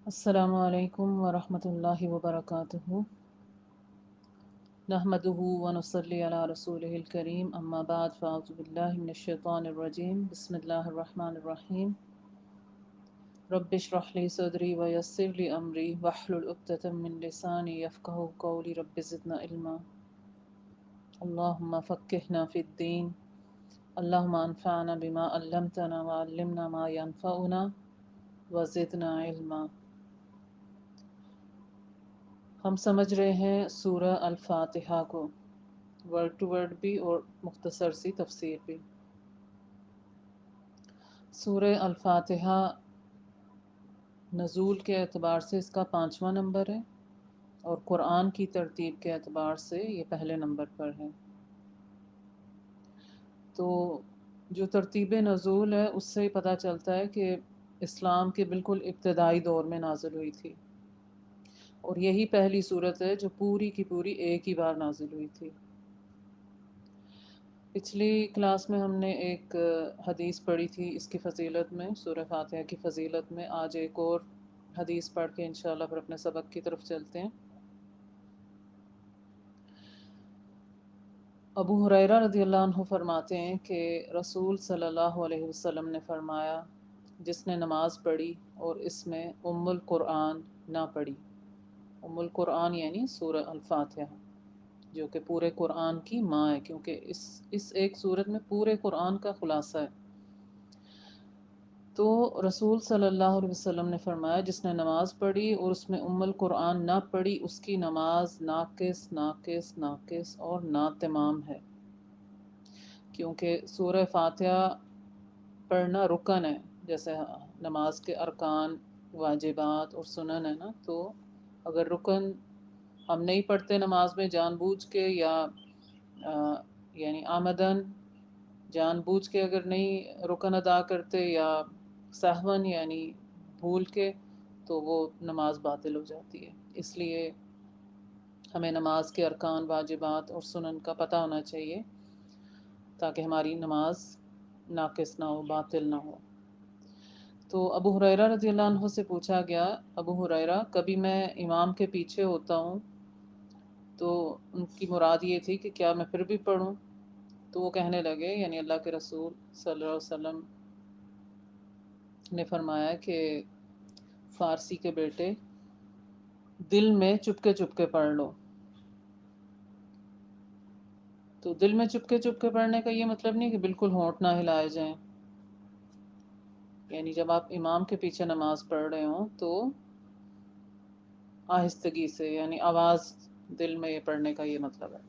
السلام علیکم ورحمۃ اللہ وبرکاتہ نحمده ونصلی علی رسولہ الکریم اما بعد فاعوذ باللہ من الشیطان الرجیم بسم اللہ الرحمن الرحیم رب اشرح لی صدری ویسر لی امری واحلل عقدۃ من لسانی یفقہوا قولی رب زدنا علما اللہم فقہنا فی الدین اللہم انفعنا بما علمتنا وعلمنا ما ینفعنا وزدنا علما۔ ہم سمجھ رہے ہیں سورہ الفاتحہ کو، ورڈ ٹو ورڈ بھی اور مختصر سی تفسیر بھی۔ سورہ الفاتحہ نزول کے اعتبار سے اس کا 5واں نمبر ہے، اور قرآن کی ترتیب کے اعتبار سے یہ پہلے نمبر پر ہے۔ تو جو ترتیب نزول ہے اس سے پتہ چلتا ہے کہ اسلام کے بالکل ابتدائی دور میں نازل ہوئی تھی، اور یہی پہلی صورت ہے جو پوری کی پوری ایک ہی بار نازل ہوئی تھی۔ پچھلی کلاس میں ہم نے ایک حدیث پڑھی تھی اس کی فضیلت میں، سورہ فاتحہ کی فضیلت میں۔ آج ایک اور حدیث پڑھ کے انشاءاللہ پھر اپنے سبق کی طرف چلتے ہیں۔ ابو ہریرہ رضی اللہ عنہ فرماتے ہیں کہ رسول صلی اللہ علیہ وسلم نے فرمایا، جس نے نماز پڑھی اور اس میں ام القرآن نہ پڑھی، ام القرآن یعنی سورہ الفاتحہ، جو کہ پورے قرآن کی ماں ہے، کیونکہ اس ایک سورت میں پورے قرآن کا خلاصہ ہے۔ تو رسول صلی اللہ علیہ وسلم نے فرمایا، جس نے نماز پڑھی اور اس میں ام القرآن نہ پڑھی، اس کی نماز ناقص ناقص ناقص اور ناتمام ہے، کیونکہ سورہ فاتحہ پڑھنا رکن ہے، جیسے نماز کے ارکان، واجبات اور سنن ہے نا۔ تو اگر رکن ہم نہیں پڑھتے نماز میں جان بوجھ کے یا یعنی آمدن جان بوجھ کے اگر نہیں رکن ادا کرتے، یا سہون یعنی بھول کے، تو وہ نماز باطل ہو جاتی ہے۔ اس لیے ہمیں نماز کے ارکان، واجبات اور سنن کا پتہ ہونا چاہیے، تاکہ ہماری نماز ناقص نہ ہو، باطل نہ ہو۔ تو ابو ہریرہ رضی اللہ عنہ سے پوچھا گیا، ابو ہریرہ، کبھی میں امام کے پیچھے ہوتا ہوں تو ان کی مراد یہ تھی کہ کیا میں پھر بھی پڑھوں؟ تو وہ کہنے لگے، یعنی اللہ کے رسول صلی اللہ علیہ وسلم نے فرمایا کہ فارسی کے بیٹے، دل میں چپکے چپکے پڑھ لو۔ تو دل میں چپکے چپکے پڑھنے کا یہ مطلب نہیں کہ بالکل ہونٹ نہ ہلائے جائیں، یعنی جب آپ امام کے پیچھے نماز پڑھ رہے ہوں تو آہستگی سے، یعنی آواز دل میں یہ پڑھنے کا یہ مطلب ہے۔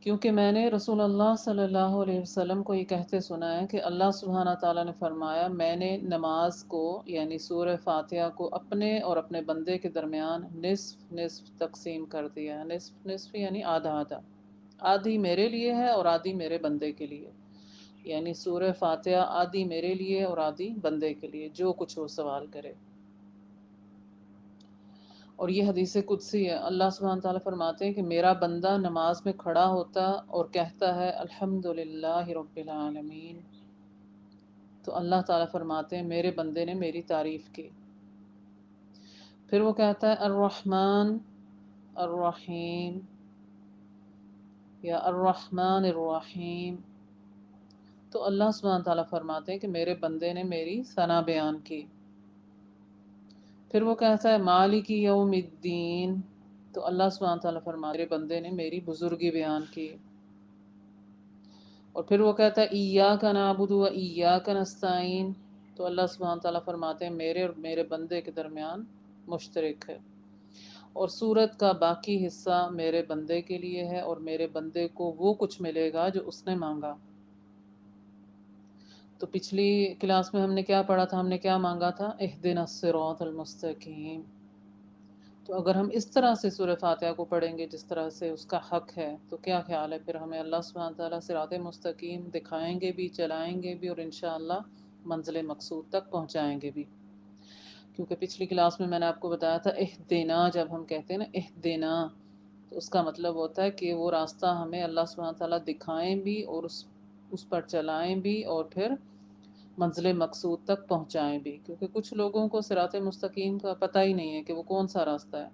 کیونکہ میں نے رسول اللہ صلی اللہ علیہ وسلم کو یہ کہتے سنا ہے کہ اللہ سبحانہ تعالیٰ نے فرمایا، میں نے نماز کو یعنی سورہ فاتحہ کو اپنے اور اپنے بندے کے درمیان نصف نصف تقسیم کر دیا ہے۔ نصف نصف یعنی آدھا آدھا، آدھی میرے لیے ہے اور آدھی میرے بندے کے لیے، یعنی سورہ فاتحہ آدھی میرے لیے اور آدھی بندے کے لیے، جو کچھ وہ سوال کرے۔ اور یہ حدیث قدسی ہے، اللہ سبحانہ تعالیٰ فرماتے ہیں کہ میرا بندہ نماز میں کھڑا ہوتا اور کہتا ہے الحمدللہ رب العالمین، تو اللہ تعالیٰ فرماتے ہیں میرے بندے نے میری تعریف کی۔ پھر وہ کہتا ہے الرحمن الرحیم یا الرحمن الرحیم، تو اللہ سبحانہ تعالیٰ فرماتے ہیں کہ میرے بندے نے میری ثنا بیان کی۔ پھر وہ کہتا ہے مالک یوم الدین، تو اللہ سبحانہ تعالیٰ فرماتے ہیں میرے بندے نے میری بزرگی بیان کی۔ اور پھر وہ کہتا ہے ایاک نعبد و ایاک نستعین، تو اللہ سبحانہ تعالیٰ فرماتے ہیں میرے اور میرے بندے کے درمیان مشترک ہے، اور سورت کا باقی حصہ میرے بندے کے لیے ہے، اور میرے بندے کو وہ کچھ ملے گا جو اس نے مانگا۔ تو پچھلی کلاس میں ہم نے کیا پڑھا تھا؟ ہم نے کیا مانگا تھا؟ اہدنا الصراط المستقیم۔ تو اگر ہم اس طرح سے سورہ فاتحہ کو پڑھیں گے جس طرح سے اس کا حق ہے، تو کیا خیال ہے، پھر ہمیں اللہ سبحانہ تعالیٰ صراط مستقیم دکھائیں گے بھی، چلائیں گے بھی، اور انشاءاللہ منزل مقصود تک پہنچائیں گے بھی۔ کیونکہ پچھلی کلاس میں نے آپ کو بتایا تھا اہدنا، جب ہم کہتے ہیں نا اہدنا، تو اس کا مطلب ہوتا ہے کہ وہ راستہ ہمیں اللہ سبحانہ تعالیٰ دکھائیں بھی، اور اس پر چلائیں بھی، اور پھر منزل مقصود تک پہنچائیں بھی، کیونکہ کچھ لوگوں کو صراط مستقیم کا پتہ ہی نہیں ہے کہ وہ کون سا راستہ ہے،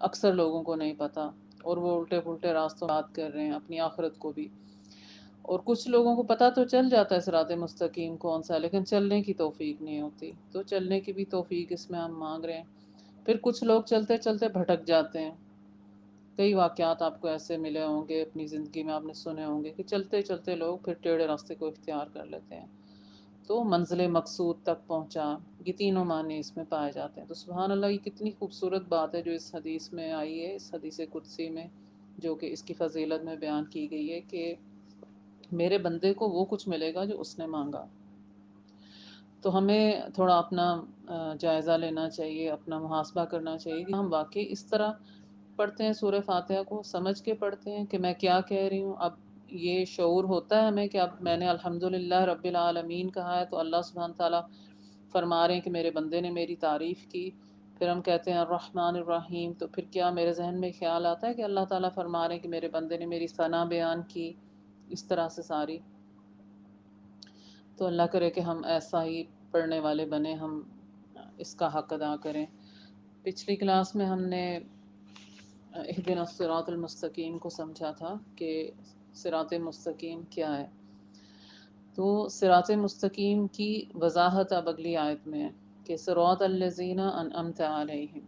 اکثر لوگوں کو نہیں پتہ، اور وہ الٹے پلٹے راستوں بات کر رہے ہیں اپنی آخرت کو بھی، اور کچھ لوگوں کو پتہ تو چل جاتا ہے صراط مستقیم کون سا، لیکن چلنے کی توفیق نہیں ہوتی، تو چلنے کی بھی توفیق اس میں ہم مانگ رہے ہیں۔ پھر کچھ لوگ چلتے چلتے بھٹک جاتے ہیں، کئی واقعات آپ کو ایسے ملے ہوں گے اپنی زندگی میں، آپ نے سنے ہوں گے کہ چلتے چلتے لوگ پھر ٹیڑھے راستے کو اختیار کر لیتے ہیں، تو منزل مقصود تک پہنچا، یہ تینوں معنی اس میں پائے جاتے ہیں۔ تو سبحان اللہ، یہ کتنی خوبصورت بات ہے جو اس حدیث میں آئی ہے، اس حدیث قدسی میں، جو کہ اس کی فضیلت میں بیان کی گئی ہے کہ میرے بندے کو وہ کچھ ملے گا جو اس نے مانگا۔ تو ہمیں تھوڑا اپنا جائزہ لینا چاہیے، اپنا محاسبہ کرنا چاہیے کہ ہم واقعی اس طرح پڑھتے ہیں سورہ فاتحہ کو، سمجھ کے پڑھتے ہیں کہ میں کیا کہہ رہی ہوں۔ اب یہ شعور ہوتا ہے ہمیں کہ اب میں نے الحمدللہ رب العالمین کہا ہے، تو اللہ سبحانہ تعالیٰ فرما رہے ہیں کہ میرے بندے نے میری تعریف کی، پھر ہم کہتے ہیں الرحمن الرحیم، تو پھر کیا میرے ذہن میں خیال آتا ہے کہ اللہ تعالیٰ فرما رہے ہیں کہ میرے بندے نے میری ثنا بیان کی، اس طرح سے ساری۔ تو اللہ کرے کہ ہم ایسا ہی پڑھنے والے بنے، ہم اس کا حق ادا کریں۔ پچھلی کلاس میں ہم نے اہدنا الصراط المستقیم کو سمجھا تھا کہ صراط مستقیم کیا ہے۔ تو صراط مستقیم کی وضاحت اب اگلی آیت میں ہے کہ صراط الذین انعمت علیہم۔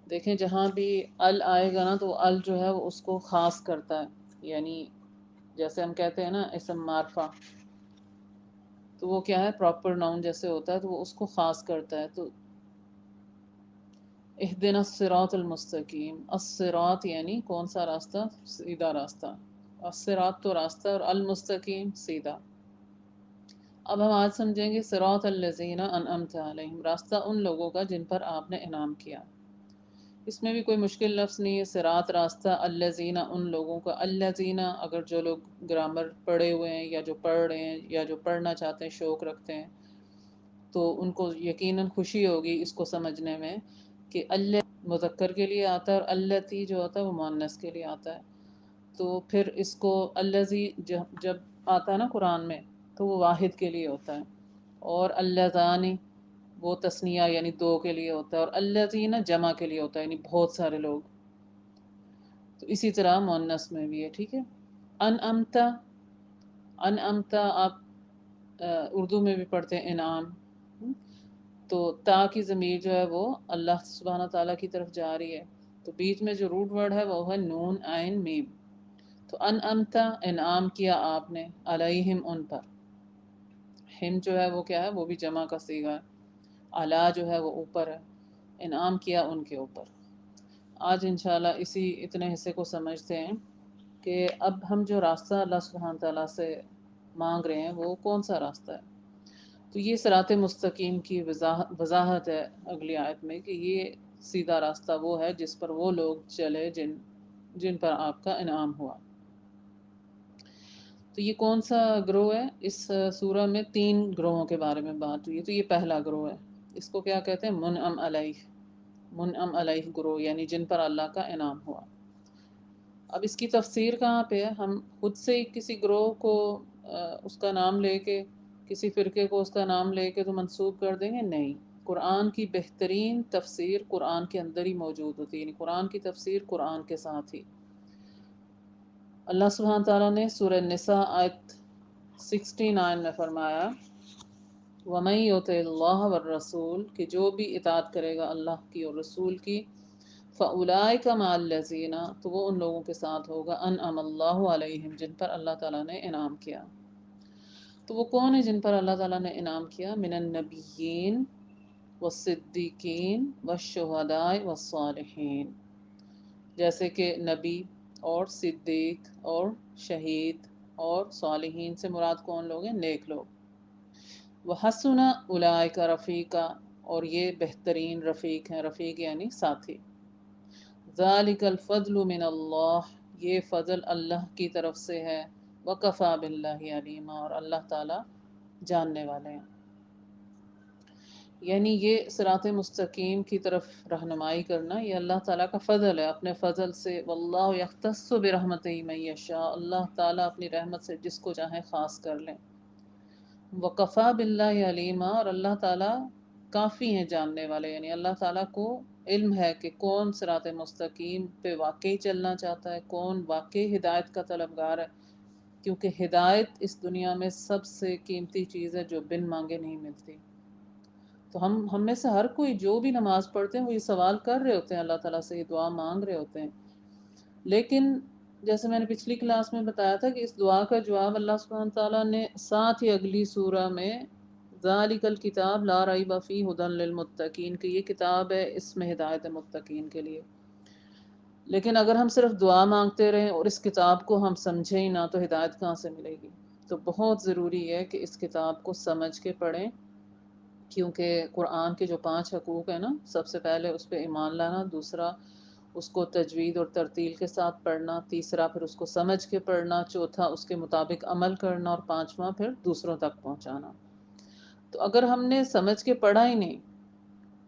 دیکھیں جہاں بھی ال آئے گا نا، تو ال جو ہے وہ اس کو خاص کرتا ہے، یعنی جیسے ہم کہتے ہیں نا اسم معرفہ، تو وہ کیا ہے، پراپر ناؤن جیسے ہوتا ہے تو وہ اس کو خاص کرتا ہے۔ تو اہدنا الصراط المستقیم، الصراط یعنی کون سا راستہ، سیدھا راستہ، الصراط تو راستہ، اور المستقیم سیدھا۔ اب ہم آج سمجھیں گے صراط الذین انعمت علیہم، راستہ ان لوگوں کا جن پر آپ نے انعام کیا۔ اس میں بھی کوئی مشکل لفظ نہیں ہے، صراط راستہ، الذین ان لوگوں کا، الذین اگر جو لوگ گرامر پڑھے ہوئے ہیں یا جو پڑھ رہے ہیں یا جو پڑھنا چاہتے ہیں، شوق رکھتے ہیں، تو ان کو یقیناً خوشی ہوگی اس کو سمجھنے میں کہ اللہ مذکر کے لیے آتا ہے اور اللتی جو ہوتا ہے وہ مؤنث کے لیے آتا ہے۔ تو پھر اس کو الذی جب آتا ہے نا قرآن میں، تو وہ واحد کے لیے ہوتا ہے، اور اللذانی وہ تثنیہ یعنی دو کے لیے ہوتا ہے، اور الذین جمع کے لیے ہوتا ہے یعنی بہت سارے لوگ۔ تو اسی طرح مؤنث میں بھی ہے، ٹھیک ہے۔ انعمتا، انعمتا آپ اردو میں بھی پڑھتے ہیں انعام، تو تا کی ضمیر جو ہے وہ اللہ سبحانہ تعالیٰ کی طرف جا رہی ہے، تو بیچ میں جو روٹ ورڈ ہے وہ ہے نون عین میم۔ تو انعمتا انعام کیا آپ نے، علیہم ان پر، ہم جو ہے وہ کیا ہے، وہ بھی جمع کا صیغہ ہے، علا جو ہے وہ اوپر ہے، انعام کیا ان کے اوپر۔ آج انشاءاللہ اسی اتنے حصے کو سمجھتے ہیں کہ اب ہم جو راستہ اللہ سبحانہ تعالیٰ سے مانگ رہے ہیں وہ کون سا راستہ ہے۔ تو یہ صراط مستقیم کی وضاحت ہے اگلی آیت میں کہ یہ سیدھا راستہ وہ ہے جس پر وہ لوگ چلے جن پر آپ کا انعام ہوا۔ تو یہ کون سا گروہ ہے، اس سورہ میں 3 گروہوں کے بارے میں بات ہوئی ہے، تو یہ پہلا گروہ ہے، اس کو کیا کہتے ہیں، منعم علیہ، منعم علیہ گروہ، یعنی جن پر اللہ کا انعام ہوا۔ اب اس کی تفسیر کہاں پہ ہے، ہم خود سے ہی کسی گروہ کو اس کا نام لے کے، کسی فرقے کو اس کا نام لے کے تو منسوب کر دیں گے، نہیں۔ قرآن کی بہترین تفسیر قرآن کے اندر ہی موجود ہوتی ہے، یعنی قرآن کی تفسیر قرآن کے ساتھ ہی۔ اللہ سبحانہ تعالیٰ نے سورہ نساء آیت 69 میں فرمایا وَمَن يُطِعِ اللَّهَ وَالرَّسُولَ، کہ جو بھی اطاعت کرے گا اللہ کی اور رسول کی، فَأُولَٰئِكَ مَعَ الَّذِينَ، تو وہ ان لوگوں کے ساتھ ہوگا، أَنْعَمَ اللَّهُ عَلَيْهِمْ، جن پر اللہ تعالیٰ نے انعام کیا۔ تو وہ کون ہے جن پر اللہ تعالیٰ نے انعام کیا، من النبیین والصدیقین والشہداء والصالحین، جیسے کہ نبی اور صدیق اور شہید اور صالحین سے مراد کون لوگ ہیں، نیک لوگ۔ وحسن اولئک رفیقا، اور یہ بہترین رفیق ہیں، رفیق یعنی ساتھی۔ ذالک الفضل من اللہ، یہ فضل اللہ کی طرف سے ہے، وکفی باللہ علیما، اور اللہ تعالی جاننے والے ہیں۔ یعنی یہ صراط مستقیم کی طرف رہنمائی کرنا یہ اللہ تعالیٰ کا فضل ہے، اپنے فضل سے، واللہ یختص برحمتہ من یشاء، اللہ تعالیٰ اپنی رحمت سے جس کو چاہے خاص کر لیں۔ وَقَفَى بِاللَّهِ عَلِيمًا، اور اللہ تعالیٰ کافی ہیں جاننے والے، یعنی اللہ تعالیٰ کو علم ہے کہ کون صراط مستقیم پہ واقعی چلنا چاہتا ہے، کون واقعی ہدایت کا طلبگار ہے، کیونکہ ہدایت اس دنیا میں سب سے قیمتی چیز ہے جو بن مانگے نہیں ملتی۔ تو ہم میں سے ہر کوئی جو بھی نماز پڑھتے ہیں وہ یہ سوال کر رہے ہوتے ہیں اللہ تعالیٰ سے، یہ دعا مانگ رہے ہوتے ہیں، لیکن جیسے میں نے پچھلی کلاس میں بتایا تھا کہ اس دعا کا جواب اللہ سبحانہ تعالیٰ نے ساتھ ہی اگلی سورہ میں ذالک الکتاب لا ریب فیہ ھدی للمتقین کہ یہ کتاب ہے، اس میں ہدایت ہے متقین کے لیے۔ لیکن اگر ہم صرف دعا مانگتے رہیں اور اس کتاب کو ہم سمجھیں ہی نہ تو ہدایت کہاں سے ملے گی؟ تو بہت ضروری ہے کہ اس کتاب کو سمجھ کے پڑھیں، کیونکہ قرآن کے جو 5 حقوق ہیں نا، سب سے پہلے اس پہ ایمان لانا، دوسرا اس کو تجوید اور ترتیل کے ساتھ پڑھنا، تیسرا پھر اس کو سمجھ کے پڑھنا، چوتھا اس کے مطابق عمل کرنا، اور پانچواں پھر دوسروں تک پہنچانا۔ تو اگر ہم نے سمجھ کے پڑھا ہی نہیں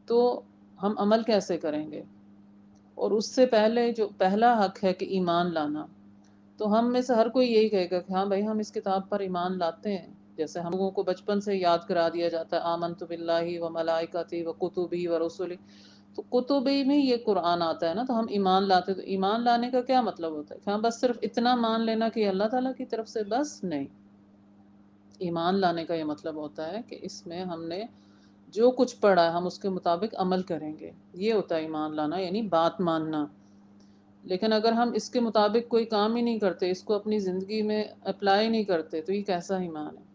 تو ہم عمل کیسے کریں گے؟ اور اس سے پہلے جو پہلا حق ہے کہ ایمان لانا، تو ہم میں سے ہر کوئی یہی کہے گا کہ ہاں بھائی ہم اس کتاب پر ایمان لاتے ہیں، جیسے ہم لوگوں کو بچپن سے یاد کرا دیا جاتا ہے آمنت باللہ و ملائکتہ و کتبہ و رسلہ، تو کتبی میں یہ قرآن آتا ہے نا، تو ہم ایمان لاتے، تو ایمان لانے کا کیا مطلب ہوتا ہے کہ ہاں بس صرف اتنا مان لینا کہ یہ اللہ تعالیٰ کی طرف سے، بس نہیں۔ ایمان لانے کا یہ مطلب ہوتا ہے کہ اس میں ہم نے جو کچھ پڑھا ہے ہم اس کے مطابق عمل کریں گے، یہ ہوتا ہے ایمان لانا، یعنی بات ماننا۔ لیکن اگر ہم اس کے مطابق کوئی کام ہی نہیں کرتے، اس کو اپنی زندگی میں اپلائی نہیں کرتے، تو یہ کیسا ایمان ہے؟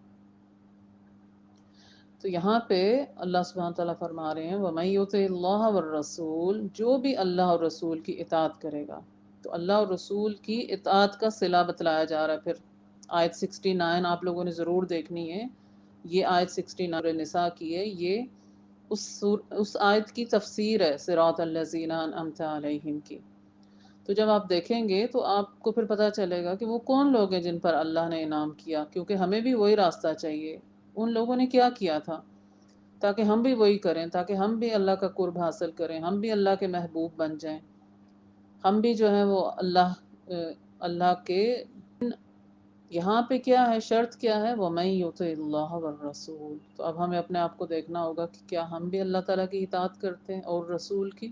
تو یہاں پہ اللہ سبحانہ تعالیٰ فرما رہے ہیں وَمَن يُطِعِ اللَّهَ وَالرَّسُولَ، جو بھی اللہ اور رسول کی اطاعت کرے گا، تو اللہ اور رسول کی اطاعت کا صلہ بتلایا جا رہا ہے۔ پھر آیت 69 آپ لوگوں نے ضرور دیکھنی ہے، یہ آیت 69 نساء کی ہے، یہ اس آیت کی تفسیر ہے صراط الذین انعمت علیہم کی۔ تو جب آپ دیکھیں گے تو آپ کو پھر پتہ چلے گا کہ وہ کون لوگ ہیں جن پر اللہ نے انعام کیا، کیونکہ ہمیں بھی وہی راستہ چاہیے۔ ان لوگوں نے کیا کیا تھا تاکہ ہم بھی وہی کریں، تاکہ ہم بھی اللہ کا قرب حاصل کریں، ہم بھی اللہ کے محبوب بن جائیں، ہم بھی جو ہے وہ اللہ کے۔ یہاں پہ کیا ہے، شرط کیا ہے، وَمَن يُطِعِ اللَّهَ وَالرَّسُولَ، تو اب ہمیں اپنے آپ کو دیکھنا ہوگا کہ کیا ہم بھی اللہ تعالیٰ کی اطاعت کرتے ہیں اور رسول کی۔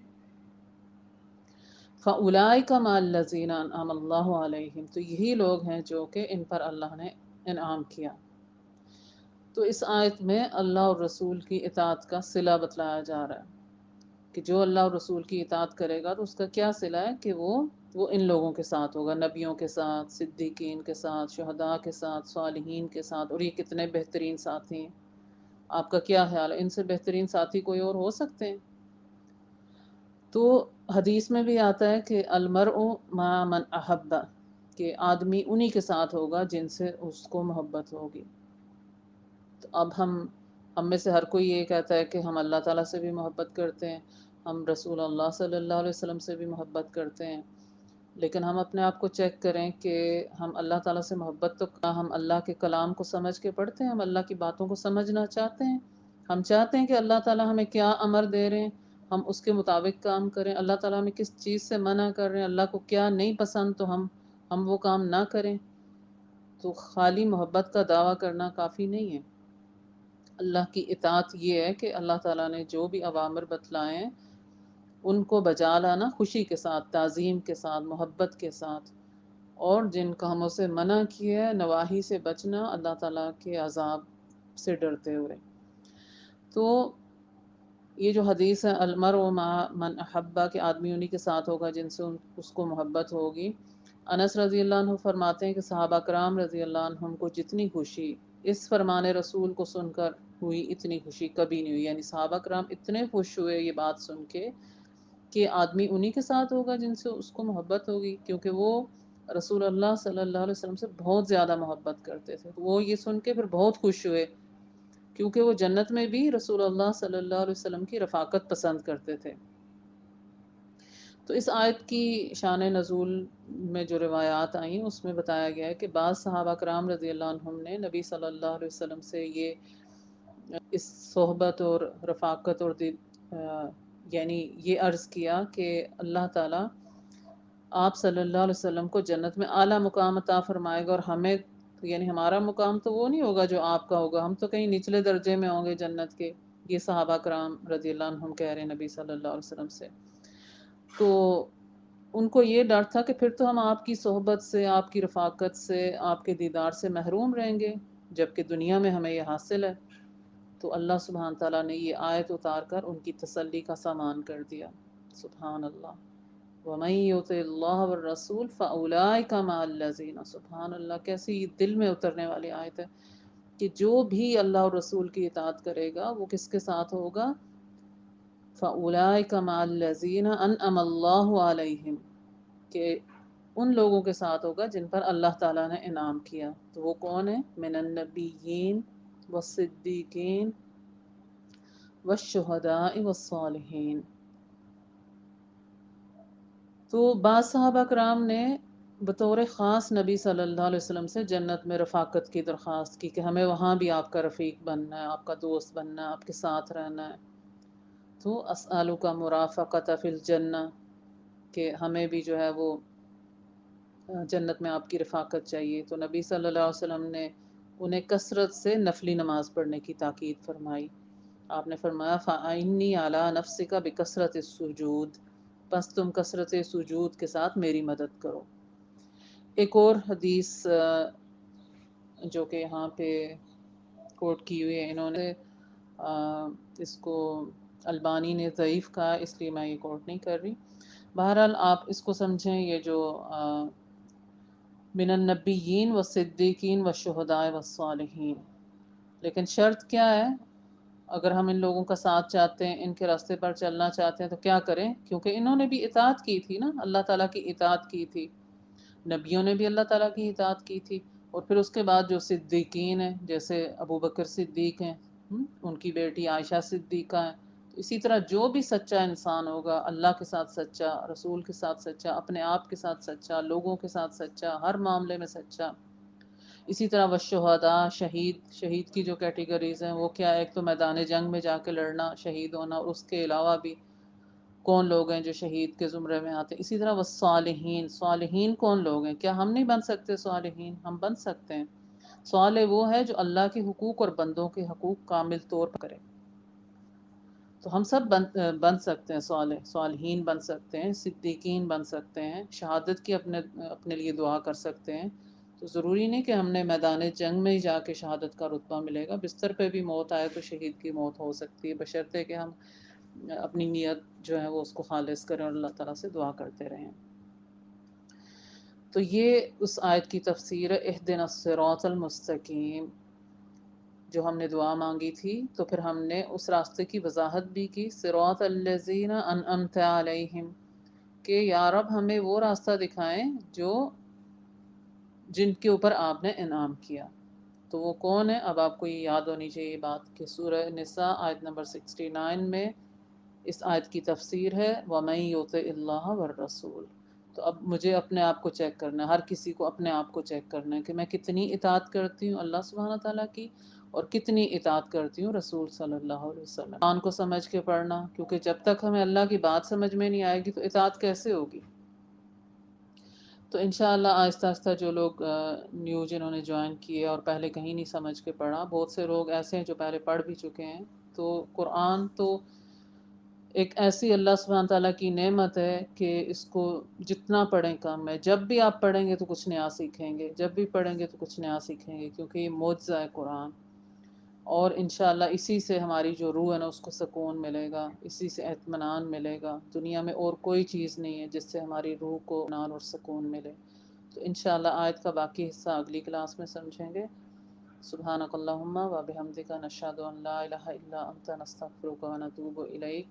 فَأُولَٰئِكَ مَعَ الَّذِينَ أَنْعَمَ اللَّهُ عَلَيْهِمْ، تو یہی لوگ ہیں جو کہ ان پر اللہ نے انعام کیا۔ تو اس آیت میں اللہ اور رسول کی اطاعت کا صلہ بتلایا جا رہا ہے کہ جو اللہ اور رسول کی اطاعت کرے گا تو اس کا کیا صلہ ہے کہ وہ ان لوگوں کے ساتھ ہوگا، نبیوں کے ساتھ، صدیقین کے ساتھ، شہداء کے ساتھ، صالحین کے ساتھ، اور یہ کتنے بہترین ساتھی ہیں۔ آپ کا کیا خیال ہے، ان سے بہترین ساتھی کوئی اور ہو سکتے ہیں؟ تو حدیث میں بھی آتا ہے کہ المرء مع من احب، کہ آدمی انہی کے ساتھ ہوگا جن سے اس کو محبت ہوگی۔ تو اب ہم میں سے ہر کوئی یہ کہتا ہے کہ ہم اللہ تعالیٰ سے بھی محبت کرتے ہیں، ہم رسول اللہ صلی اللہ علیہ وسلم سے بھی محبت کرتے ہیں، لیکن ہم اپنے آپ کو چیک کریں کہ ہم اللہ تعالیٰ سے محبت تو ہم اللہ کے کلام کو سمجھ کے پڑھتے ہیں، ہم اللہ کی باتوں کو سمجھنا چاہتے ہیں، ہم چاہتے ہیں کہ اللہ تعالیٰ ہمیں کیا امر دے رہے ہیں ہم اس کے مطابق کام کریں، اللہ تعالیٰ ہمیں کس چیز سے منع کر رہے ہیں، اللہ کو کیا نہیں پسند تو ہم وہ کام نہ کریں۔ تو خالی محبت کا دعویٰ کرنا کافی نہیں ہے۔ اللہ کی اطاعت یہ ہے کہ اللہ تعالیٰ نے جو بھی اوامر بتلائے ہیں ان کو بجا لانا خوشی کے ساتھ، تعظیم کے ساتھ، محبت کے ساتھ، اور جن کاموں سے منع کیا ہے، نواہی سے بچنا، اللہ تعالیٰ کے عذاب سے ڈرتے ہوئے۔ تو یہ جو حدیث ہے المرء مع من احبا، کہ آدمی انہی کے ساتھ ہوگا جن سے اس کو محبت ہوگی۔ انس رضی اللہ عنہ فرماتے ہیں کہ صحابہ کرام رضی اللہ عنہم کو جتنی خوشی اس فرمان رسول کو سن کر ہوئی، اتنی خوشی کبھی نہیں ہوئی، یعنی صحابہ کرام اتنے خوش ہوئے یہ بات سن کے کہ آدمی انہی کے ساتھ ہوگا جن سے اس کو محبت ہوگی، کیونکہ وہ رسول اللہ صلی اللہ علیہ وسلم سے بہت زیادہ محبت کرتے تھے۔ تو وہ یہ سن کے پھر بہت خوش ہوئے، کیونکہ وہ جنت میں بھی رسول اللہ صلی اللہ علیہ وسلم کی رفاقت پسند کرتے تھے۔ تو اس آیت کی شان نزول میں جو روایات آئیں اس میں بتایا گیا ہے کہ بعض صحابہ کرام رضی اللہ عنہم نے نبی صلی اللہ علیہ وسلم سے اس صحبت اور رفاقت اور یعنی یہ عرض کیا کہ اللہ تعالیٰ آپ صلی اللہ علیہ وسلم کو جنت میں اعلیٰ مقام عطا فرمائے گا، اور تو یعنی ہمارا مقام تو وہ نہیں ہوگا جو آپ کا ہوگا، ہم تو کہیں نچلے درجے میں ہوں گے جنت کے. یہ صحابہ کرام رضی اللہ عنہم کہہ رہے ہیں نبی صلی اللہ علیہ وسلم سے. تو ان کو یہ ڈر تھا کہ پھر تو ہم آپ کی صحبت سے، آپ کی رفاقت سے، آپ کے دیدار سے محروم رہیں گے، جبکہ دنیا میں ہمیں یہ حاصل ہے. تو اللہ سبحانہ تعالیٰ نے یہ آیت اتار کر ان کی تسلی کا سامان کر دیا. سبحان اللہ. وَمَن يُطِعِ اللَّهَ وَالرَّسُولَ فَأُولَٰئِكَ مَعَ الَّذِينَ. سبحان اللہ، کیسی دل میں اترنے والی آیت ہے کہ جو بھی اللہ اور رسول کی اطاعت کرے گا وہ کس کے ساتھ ہوگا؟ فَأُولَٰئِكَ مَعَ الَّذِينَ أَنْعَمَ اللَّهُ عَلَيْهِمْ، کہ ان لوگوں کے ساتھ ہوگا جن پر اللہ تعالیٰ نے انعام کیا. تو وہ کون ہیں؟ من النبیین والصدیقین والشہداء والصالحین. تو بعض صحابہ کرام نے بطور خاص نبی صلی اللہ علیہ وسلم سے جنت میں رفاقت کی درخواست کی کہ ہمیں وہاں بھی آپ کا رفیق بننا ہے، آپ کا دوست بننا ہے، آپ کے ساتھ رہنا ہے. تو اسألک مرافقۃ فی الجنہ، کہ ہمیں بھی جو ہے وہ جنت میں آپ کی رفاقت چاہیے. تو نبی صلی اللہ علیہ وسلم نے انہیں کثرت سے نفلی نماز پڑھنے کی تاکید فرمائی. آپ نے فرمایا فَإِنِّي عَلَىٰ نَفْسِكَ بِكَثْرَةِ السُّجُودِ، بس تم کثرت سجود کے ساتھ میری مدد کرو. ایک اور حدیث جو کہ یہاں پہ کوٹ کی ہوئی ہے انہوں نے، اس کو البانی نے ضعیف کہا، اس لیے میں یہ کوٹ نہیں کر رہی. بہرحال آپ اس کو سمجھیں، یہ جو من النبیین والصدیقین والشہداء والصالحین، لیکن شرط کیا ہے؟ اگر ہم ان لوگوں کا ساتھ چاہتے ہیں، ان کے راستے پر چلنا چاہتے ہیں تو کیا کریں؟ کیونکہ انہوں نے بھی اطاعت کی تھی نا، اللہ تعالیٰ کی اطاعت کی تھی، نبیوں نے بھی اللہ تعالیٰ کی اطاعت کی تھی. اور پھر اس کے بعد جو صدیقین ہیں، جیسے ابو بکر صدیق ہیں، ان کی بیٹی عائشہ صدیقہ ہیں. تو اسی طرح جو بھی سچا انسان ہوگا، اللہ کے ساتھ سچا، رسول کے ساتھ سچا، اپنے آپ کے ساتھ سچا، لوگوں کے ساتھ سچا، ہر معاملے میں سچا. اسی طرح والشہداء، شہید کی جو کیٹیگریز ہیں وہ کیا ہے؟ ایک تو میدان جنگ میں جا کے لڑنا، شہید ہونا، اور اس کے علاوہ بھی کون لوگ ہیں جو شہید کے زمرے میں آتے ہیں. اسی طرح والصالحین، صالحین کون لوگ ہیں؟ کیا ہم نہیں بن سکتے صالحین؟ ہم بن سکتے ہیں. صالح وہ ہے جو اللہ کے حقوق اور بندوں کے حقوق کامل طور پر کرے. تو ہم سب بن سکتے ہیں صالحین بن سکتے ہیں، صدیقین بن سکتے ہیں، شہادت کی اپنے لیے دعا کر سکتے ہیں. تو ضروری نہیں کہ ہم نے میدان جنگ میں ہی جا کے شہادت کا رتبہ ملے گا. بستر پہ بھی موت آئے تو شہید کی موت ہو سکتی ہے، بشرطے کہ ہم اپنی نیت جو ہے وہ اس کو خالص کریں اور اللہ تعالیٰ سے دعا کرتے رہیں. تو یہ اس آیت کی تفسیر ہے، اہدنا الصراط المستقیم. جو ہم نے دعا مانگی تھی تو پھر ہم نے اس راستے کی وضاحت بھی کی، صراط الذین انعمت علیہم، کہ یا رب ہمیں وہ راستہ دکھائیں جن کے اوپر آپ نے انعام کیا. تو وہ کون ہے؟ اب آپ کو یہ یاد ہونی چاہیے بات کہ سورہ نساء آیت نمبر 69 میں اس آیت کی تفسیر ہے وَمَن يُطِعِ اللَّهَ وَالرَّسُولَ. تو اب مجھے اپنے آپ کو چیک کرنا ہے، ہر کسی کو اپنے آپ کو چیک کرنا ہے کہ میں کتنی اطاعت کرتی ہوں اللہ سبحانہ تعالیٰ کی، اور کتنی اطاعت کرتی ہوں رسول صلی اللہ علیہ وسلم. قرآن کو سمجھ کے پڑھنا، کیونکہ جب تک ہمیں اللہ کی بات سمجھ میں نہیں آئے گی تو اطاعت کیسے ہوگی؟ تو انشاءاللہ آہستہ آہستہ جو لوگ نیو جنہوں نے جوائن کیے اور پہلے کہیں نہیں سمجھ کے پڑھا، بہت سے لوگ ایسے ہیں جو پہلے پڑھ بھی چکے ہیں. تو قرآن تو ایک ایسی اللہ سبحانہ تعالیٰ کی نعمت ہے کہ اس کو جتنا پڑھیں کم ہے. جب بھی آپ پڑھیں گے تو کچھ نیا سیکھیں گے، جب بھی پڑھیں گے تو کچھ نیا سیکھیں گے، کیونکہ یہ معجزہ ہے قرآن. اور انشاءاللہ اسی سے ہماری جو روح ہے نا اس کو سکون ملے گا، اسی سے اطمینان ملے گا. دنیا میں اور کوئی چیز نہیں ہے جس سے ہماری روح کو اطمینان اور سکون ملے. تو انشاءاللہ آیت کا باقی حصہ اگلی کلاس میں سمجھیں گے. سبحانک اللہم و بحمدک، نشہد ان لا الہ الا انت، نستغفرک و نتوب الیک.